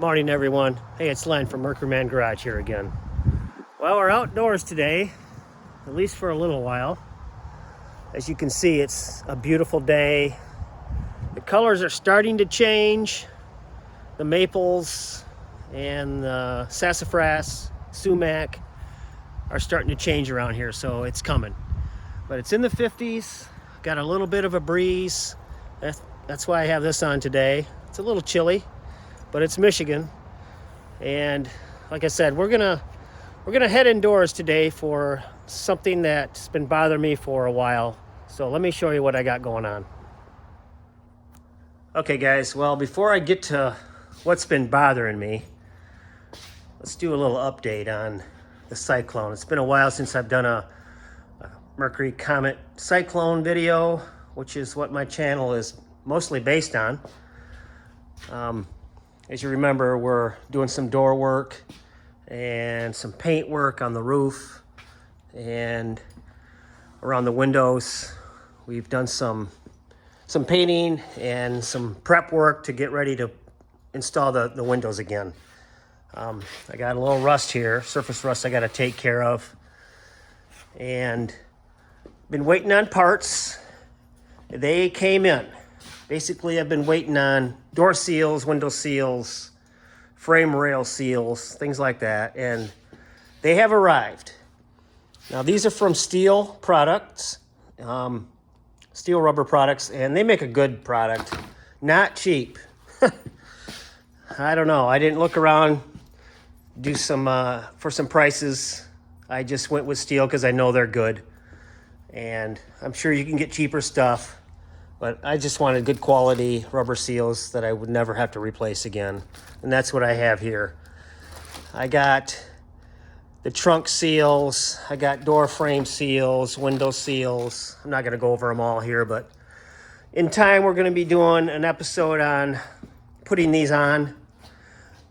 Morning, everyone. Hey, it's Len from Mercury Man Garage here again. Well, we're outdoors today, at least for a little while. As you can see, it's a beautiful day. The colors are starting to change. The maples and the sassafras, sumac are starting to change around here, so it's coming. But it's in the 50s, got a little bit of a breeze. That's why I have this on today. It's a little chilly, but it's Michigan. And like I said, we're gonna head indoors today for something that's been bothering me for a while. So let me show you what I got going on. Okay guys, well, before I get to what's been bothering me, let's do a little update on the cyclone. It's been a while since I've done a Mercury Comet Cyclone video, which is what my channel is mostly based on. As you remember, we're doing some door work and some paint work on the roof and around the windows. We've done some painting and some prep work to get ready to install the windows again. I got a little rust here, surface rust I got to take care of, and been waiting on parts. They came in. Basically, I've been waiting on door seals, window seals, frame rail seals, things like that, and they have arrived. Now, these are from steel products, steel rubber products, and they make a good product, not cheap. I don't know. I didn't look around, do some for some prices. I just went with steel because I know they're good, and I'm sure you can get cheaper stuff. But I just wanted good quality rubber seals that I would never have to replace again. And that's what I have here. I got the trunk seals, I got door frame seals, window seals. I'm not gonna go over them all here, but in time we're gonna be doing an episode on putting these on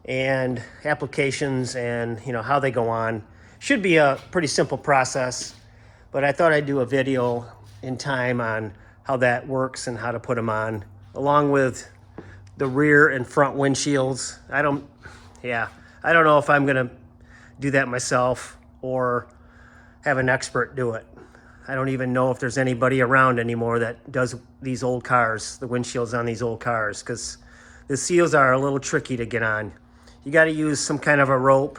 and applications and how they go on. Should be a pretty simple process, but I thought I'd do a video in time on how that works and how to put them on, along with the rear and front windshields. I don't know if I'm gonna do that myself or have an expert do it. I don't even know if there's anybody around anymore that does these old cars, the windshields on these old cars, because the seals are a little tricky to get on. You gotta use some kind of a rope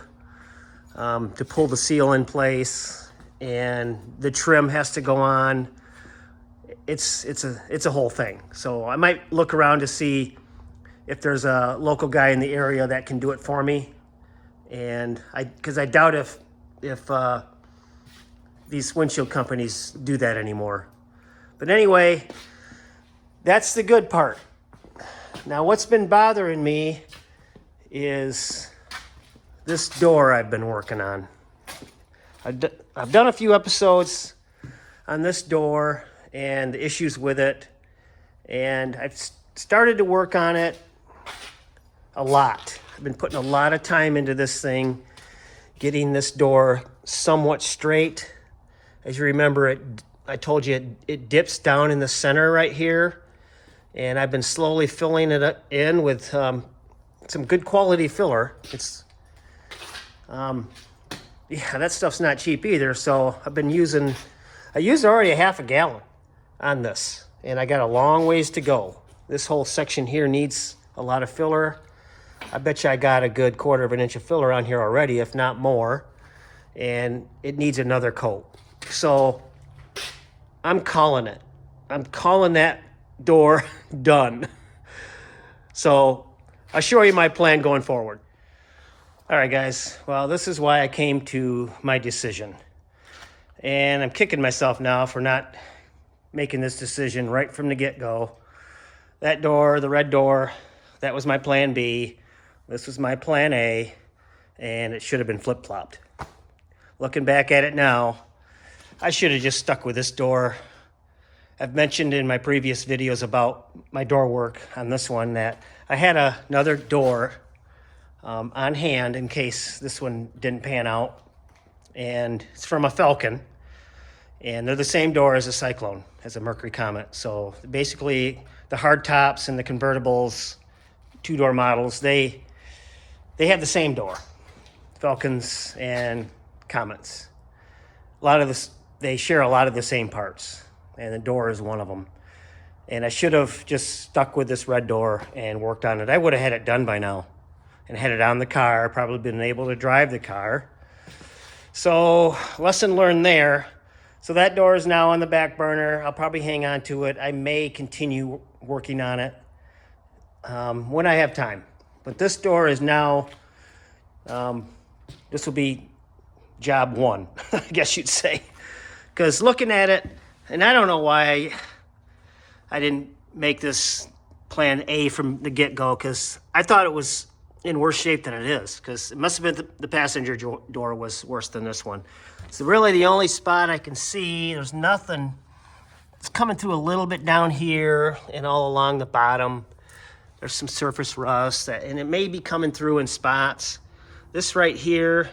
to pull the seal in place, and the trim has to go on. It's a whole thing. So I might look around to see if there's a local guy in the area that can do it for me. And because I doubt if these windshield companies do that anymore. But anyway, that's the good part. Now what's been bothering me is this door I've been working on. I've done a few episodes on this door and the issues with it, and I've started to work on it a lot. I've been putting a lot of time into this thing, getting this door somewhat straight. As you remember, I told you it dips down in the center right here, and I've been slowly filling it in with some good quality filler. That stuff's not cheap either, so I used already a half a gallon on this, and I got a long ways to go. This whole section here needs a lot of filler. I bet you I got a good 1/4 inch of filler on here already, if not more, and it needs another coat. So I'm calling it. I'm calling that door done. So I'll show you my plan going forward. All right, guys. Well, this is why I came to my decision. And I'm kicking myself now for not making this decision right from the get-go. That door, the red door, that was my plan B. This was my plan A, and it should have been flip-flopped. Looking back at it now, I should have just stuck with this door. I've mentioned in my previous videos about my door work on this one that I had another door on hand in case this one didn't pan out, and it's from a Falcon. And they're the same door as a Cyclone, as a Mercury Comet. So basically, the hard tops and the convertibles, two-door models, they they have the same door, Falcons and Comets. A lot of this, they share a lot of the same parts, and the door is one of them. And I should have just stuck with this red door and worked on it. I would have had it done by now and had it on the car, probably been able to drive the car. So lesson learned there. So that door is now on the back burner. I'll probably hang on to it. I may continue working on it when I have time. But this door is now, this will be job one, I guess you'd say. Because looking at it, and I don't know why I didn't make this plan A from the get-go, because I thought it was in worse shape than it is, because it must have been the passenger door was worse than this one. So really the only spot I can see, there's nothing. It's coming through a little bit down here and all along the bottom. There's some surface rust, and it may be coming through in spots. This right here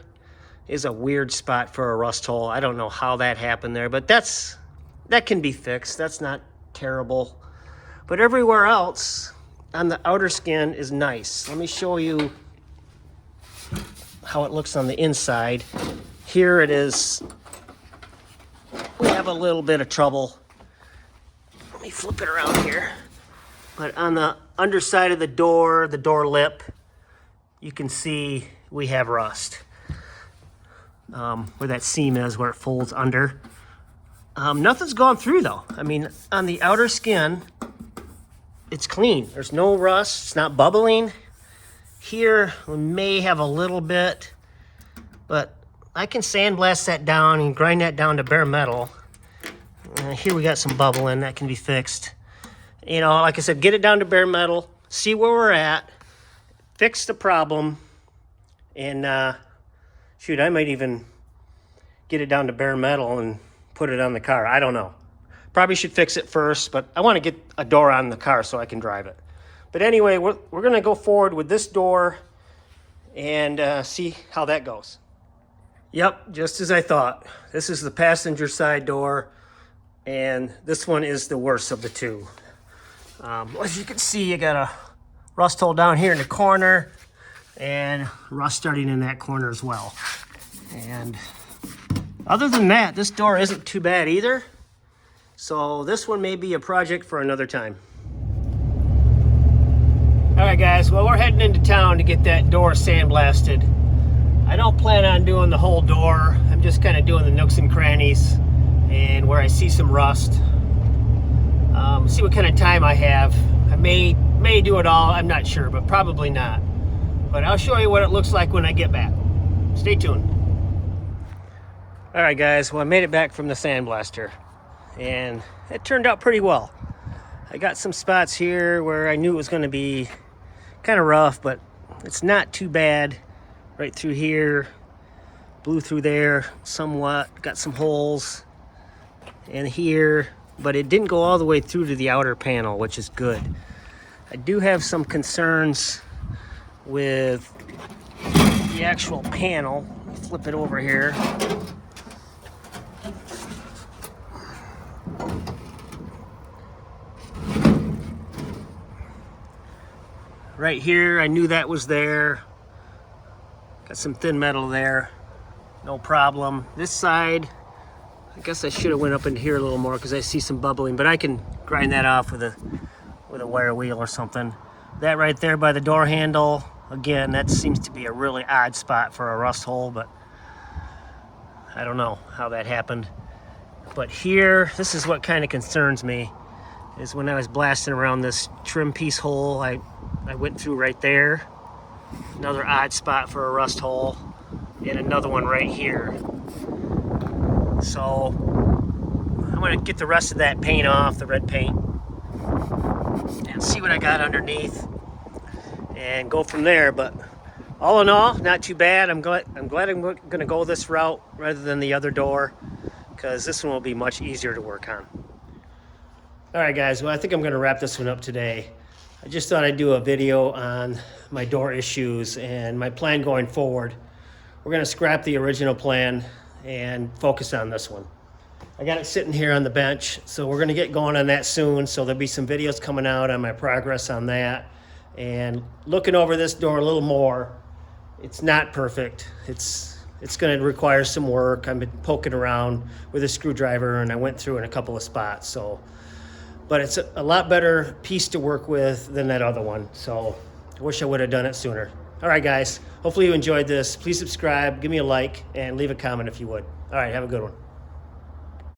is a weird spot for a rust hole. I don't know how that happened there, but that can be fixed. That's not terrible. But everywhere else on the outer skin is nice. Let me show you how it looks on the inside. Here it is. We have a little bit of trouble. Let me flip it around here. But on the underside of the door lip, you can see we have rust. Where that seam is, where it folds under. Nothing's gone through though. I mean, on the outer skin, it's clean. There's no rust, it's not bubbling. Here, we may have a little bit, but I can sandblast that down and grind that down to bare metal. Here we got some bubbling, that can be fixed. You know, like I said, get it down to bare metal, see where we're at, fix the problem, and shoot, I might even get it down to bare metal and put it on the car. I don't know. Probably should fix it first, but I want to get a door on the car so I can drive it. But anyway, we're going to go forward with this door and see how that goes. Yep, just as I thought. This is the passenger side door, and this one is the worst of the two. As you can see, you got a rust hole down here in the corner, and rust starting in that corner as well. And other than that, this door isn't too bad either. So this one may be a project for another time. All right, guys, well, we're heading into town to get that door sandblasted. I don't plan on doing the whole door. I'm just kind of doing the nooks and crannies and where I see some rust. See what kind of time I have. I may do it all, I'm not sure, but probably not. But I'll show you what it looks like when I get back. Stay tuned. All right, guys, well, I made it back from the sandblaster, and it turned out pretty well. I got some spots here where I knew it was going to be kind of rough, but it's not too bad. Right through here, blew through there somewhat, got some holes, and here, but it didn't go all the way through to the outer panel, which is good. I do have some concerns with the actual panel. Let me flip it over here. Right here, I knew that was there. Got some thin metal there, no problem. This side, I guess I should have went up in here a little more because I see some bubbling, but I can grind that off with a wire wheel or something. That right there by the door handle, again, that seems to be a really odd spot for a rust hole, but I don't know how that happened. But here, this is what kind of concerns me, is when I was blasting around this trim piece hole, I went through right there. Another odd spot for a rust hole, and another one right here. So I'm gonna get the rest of that paint off, the red paint, and see what I got underneath and go from there. But all in all, not too bad. I'm glad I'm gonna go this route rather than the other door, because this one will be much easier to work on. All right, guys, well, I think I'm gonna wrap this one up today. I just thought I'd do a video on my door issues and my plan going forward. We're gonna scrap the original plan and focus on this one. I got it sitting here on the bench, so we're gonna get going on that soon. So there'll be some videos coming out on my progress on that and looking over this door a little more It's not perfect. It's going to require some work. I've been poking around with a screwdriver, and I went through in a couple of spots. So, but it's a lot better piece to work with than that other one. So I wish I would have done it sooner. All right, guys. Hopefully you enjoyed this. Please subscribe, give me a like, and leave a comment if you would. All right, have a good one.